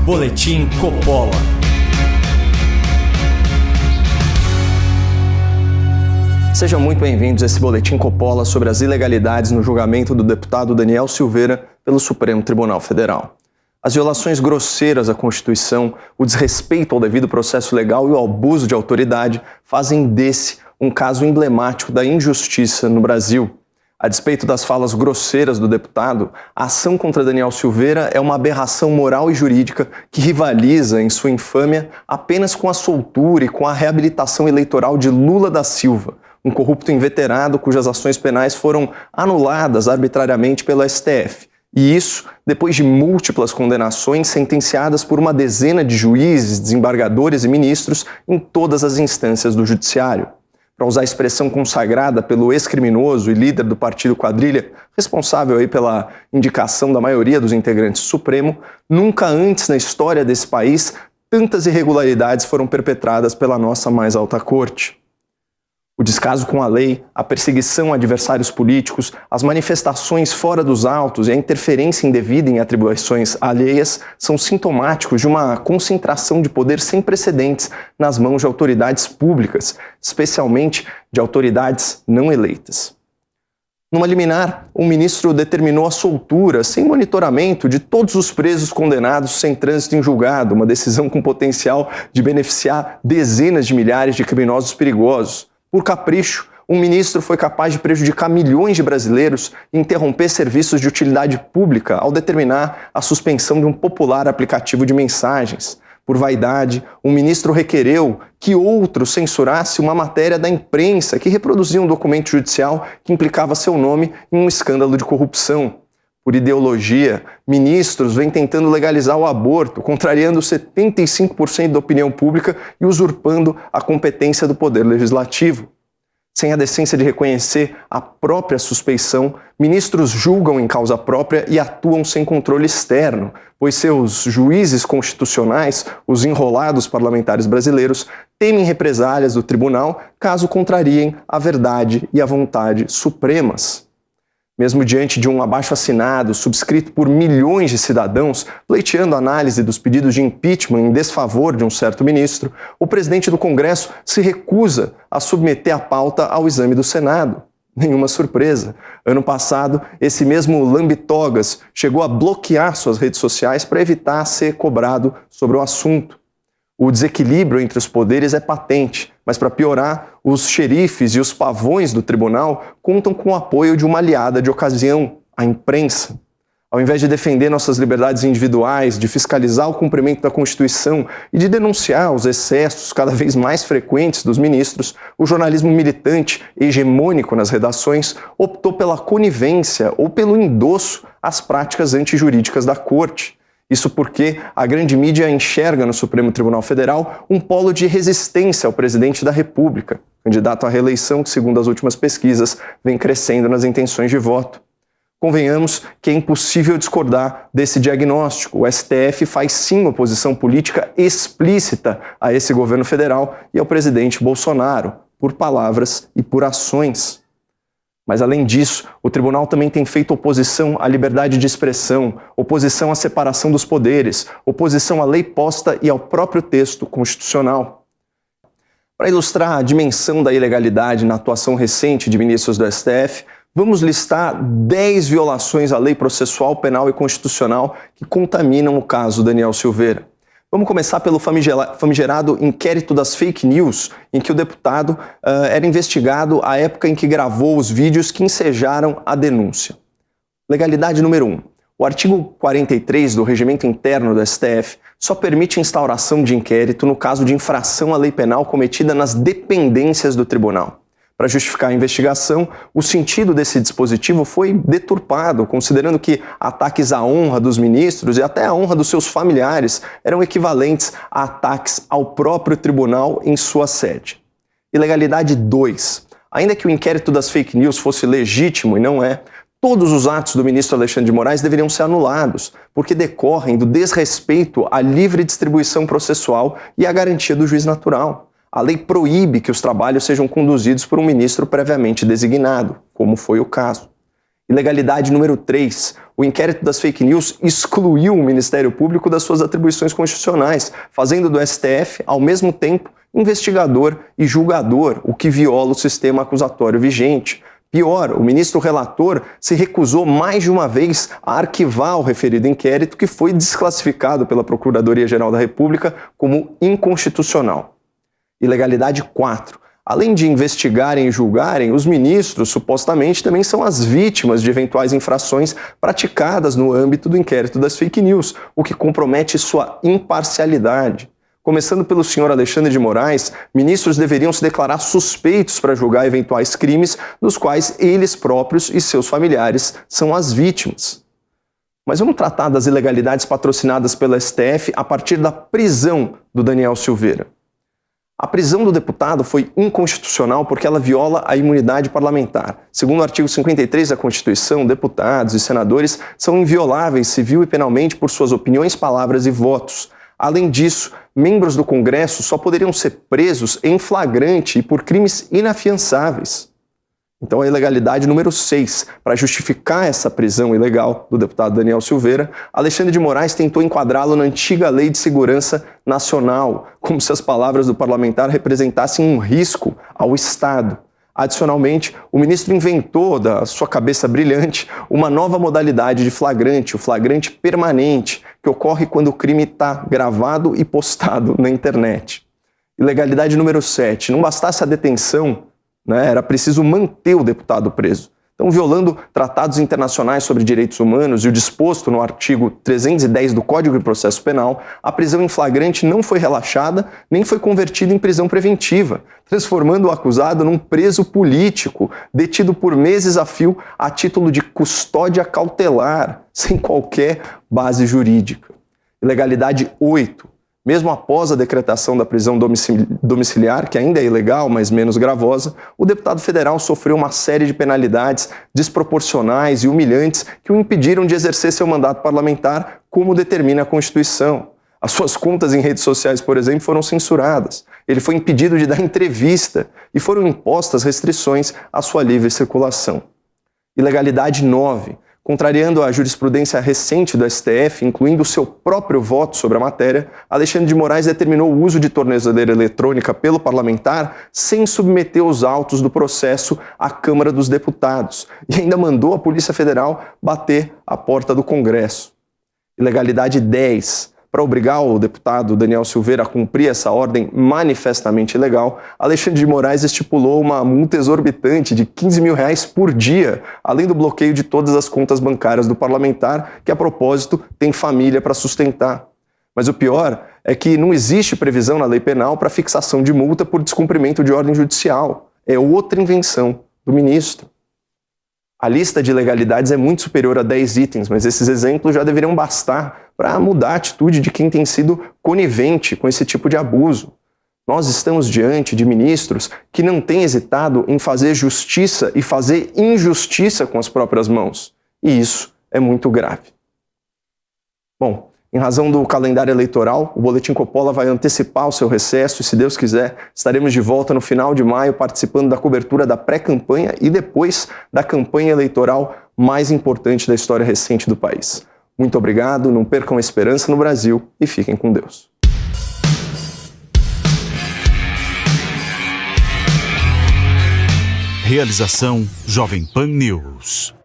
Boletim Coppola. Sejam muito bem-vindos a esse Boletim Coppola sobre as ilegalidades no julgamento do deputado Daniel Silveira pelo Supremo Tribunal Federal. As violações grosseiras à Constituição, o desrespeito ao devido processo legal e o abuso de autoridade fazem desse um caso emblemático da injustiça no Brasil. A despeito das falas grosseiras do deputado, a ação contra Daniel Silveira é uma aberração moral e jurídica que rivaliza em sua infâmia apenas com a soltura e com a reabilitação eleitoral de Lula da Silva, um corrupto inveterado cujas ações penais foram anuladas arbitrariamente pelo STF. E isso depois de múltiplas condenações sentenciadas por uma dezena de juízes, desembargadores e ministros em todas as instâncias do judiciário. Para usar a expressão consagrada pelo ex-criminoso e líder do partido Quadrilha, responsável aí pela indicação da maioria dos integrantes do Supremo, nunca antes na história desse país tantas irregularidades foram perpetradas pela nossa mais alta corte. O descaso com a lei, a perseguição a adversários políticos, as manifestações fora dos autos e a interferência indevida em atribuições alheias são sintomáticos de uma concentração de poder sem precedentes nas mãos de autoridades públicas, especialmente de autoridades não eleitas. Numa liminar, o ministro determinou a soltura, sem monitoramento, de todos os presos condenados sem trânsito em julgado, uma decisão com potencial de beneficiar dezenas de milhares de criminosos perigosos. Por capricho, um ministro foi capaz de prejudicar milhões de brasileiros e interromper serviços de utilidade pública ao determinar a suspensão de um popular aplicativo de mensagens. Por vaidade, um ministro requereu que outro censurasse uma matéria da imprensa que reproduzia um documento judicial que implicava seu nome em um escândalo de corrupção. Por ideologia, ministros vêm tentando legalizar o aborto, contrariando 75% da opinião pública e usurpando a competência do poder legislativo. Sem a decência de reconhecer a própria suspeição, ministros julgam em causa própria e atuam sem controle externo, pois seus juízes constitucionais, os enrolados parlamentares brasileiros, temem represálias do tribunal caso contrariem a verdade e a vontade supremas. Mesmo diante de um abaixo-assinado subscrito por milhões de cidadãos, pleiteando a análise dos pedidos de impeachment em desfavor de um certo ministro, o presidente do Congresso se recusa a submeter a pauta ao exame do Senado. Nenhuma surpresa. Ano passado, esse mesmo lambitogas chegou a bloquear suas redes sociais para evitar ser cobrado sobre o assunto. O desequilíbrio entre os poderes é patente, mas para piorar, os xerifes e os pavões do tribunal contam com o apoio de uma aliada de ocasião, a imprensa. Ao invés de defender nossas liberdades individuais, de fiscalizar o cumprimento da Constituição e de denunciar os excessos cada vez mais frequentes dos ministros, o jornalismo militante e hegemônico nas redações optou pela conivência ou pelo endosso às práticas antijurídicas da Corte. Isso porque a grande mídia enxerga no Supremo Tribunal Federal um polo de resistência ao presidente da República, candidato à reeleição que, segundo as últimas pesquisas, vem crescendo nas intenções de voto. Convenhamos que é impossível discordar desse diagnóstico. O STF faz sim oposição política explícita a esse governo federal e ao presidente Bolsonaro, por palavras e por ações. Mas, além disso, o tribunal também tem feito oposição à liberdade de expressão, oposição à separação dos poderes, oposição à lei posta e ao próprio texto constitucional. Para ilustrar a dimensão da ilegalidade na atuação recente de ministros do STF, vamos listar 10 violações à lei processual, penal e constitucional que contaminam o caso Daniel Silveira. Vamos começar pelo famigerado inquérito das fake news, em que o deputado era investigado à época em que gravou os vídeos que ensejaram a denúncia. Legalidade número 1. O artigo 43 do Regimento Interno do STF só permite a instauração de inquérito no caso de infração à lei penal cometida nas dependências do tribunal. Para justificar a investigação, o sentido desse dispositivo foi deturpado, considerando que ataques à honra dos ministros e até à honra dos seus familiares eram equivalentes a ataques ao próprio tribunal em sua sede. Ilegalidade 2. Ainda que o inquérito das fake news fosse legítimo e não é, todos os atos do ministro Alexandre de Moraes deveriam ser anulados, porque decorrem do desrespeito à livre distribuição processual e à garantia do juiz natural. A lei proíbe que os trabalhos sejam conduzidos por um ministro previamente designado, como foi o caso. Ilegalidade número 3. O inquérito das fake news excluiu o Ministério Público das suas atribuições constitucionais, fazendo do STF, ao mesmo tempo, investigador e julgador, o que viola o sistema acusatório vigente. Pior, o ministro relator se recusou mais de uma vez a arquivar o referido inquérito, que foi desclassificado pela Procuradoria-Geral da República como inconstitucional. Ilegalidade 4. Além de investigarem e julgarem, os ministros, supostamente, também são as vítimas de eventuais infrações praticadas no âmbito do inquérito das fake news, o que compromete sua imparcialidade. Começando pelo senhor Alexandre de Moraes, ministros deveriam se declarar suspeitos para julgar eventuais crimes dos quais eles próprios e seus familiares são as vítimas. Mas vamos tratar das ilegalidades patrocinadas pela STF a partir da prisão do Daniel Silveira. A prisão do deputado foi inconstitucional porque ela viola a imunidade parlamentar. Segundo o artigo 53 da Constituição, deputados e senadores são invioláveis civil e penalmente por suas opiniões, palavras e votos. Além disso, membros do Congresso só poderiam ser presos em flagrante e por crimes inafiançáveis. Então, a ilegalidade número 6. Para justificar essa prisão ilegal do deputado Daniel Silveira, Alexandre de Moraes tentou enquadrá-lo na antiga Lei de Segurança Nacional, como se as palavras do parlamentar representassem um risco ao Estado. Adicionalmente, o ministro inventou, da sua cabeça brilhante, uma nova modalidade de flagrante, o flagrante permanente, que ocorre quando o crime está gravado e postado na internet. Ilegalidade número 7. Não bastasse a detenção, era preciso manter o deputado preso. Então, violando tratados internacionais sobre direitos humanos e o disposto no artigo 310 do Código de Processo Penal, a prisão em flagrante não foi relaxada nem foi convertida em prisão preventiva, transformando o acusado num preso político, detido por meses a fio a título de custódia cautelar, sem qualquer base jurídica. Ilegalidade 8. Mesmo após a decretação da prisão domiciliar, que ainda é ilegal, mas menos gravosa, o deputado federal sofreu uma série de penalidades desproporcionais e humilhantes que o impediram de exercer seu mandato parlamentar, como determina a Constituição. As suas contas em redes sociais, por exemplo, foram censuradas. Ele foi impedido de dar entrevista e foram impostas restrições à sua livre circulação. Ilegalidade 9. Contrariando a jurisprudência recente do STF, incluindo o seu próprio voto sobre a matéria, Alexandre de Moraes determinou o uso de tornozeleira eletrônica pelo parlamentar sem submeter os autos do processo à Câmara dos Deputados e ainda mandou a Polícia Federal bater a porta do Congresso. Ilegalidade 10. Para obrigar o deputado Daniel Silveira a cumprir essa ordem manifestamente ilegal, Alexandre de Moraes estipulou uma multa exorbitante de R$15 mil por dia, além do bloqueio de todas as contas bancárias do parlamentar, que, a propósito, tem família para sustentar. Mas o pior é que não existe previsão na lei penal para fixação de multa por descumprimento de ordem judicial. É outra invenção do ministro. A lista de ilegalidades é muito superior a 10 itens, mas esses exemplos já deveriam bastar para mudar a atitude de quem tem sido conivente com esse tipo de abuso. Nós estamos diante de ministros que não têm hesitado em fazer justiça e fazer injustiça com as próprias mãos. E isso é muito grave. Bom, em razão do calendário eleitoral, o Boletim Coppola vai antecipar o seu recesso e, se Deus quiser, estaremos de volta no final de maio participando da cobertura da pré-campanha e depois da campanha eleitoral mais importante da história recente do país. Muito obrigado, não percam a esperança no Brasil e fiquem com Deus. Realização Jovem Pan News.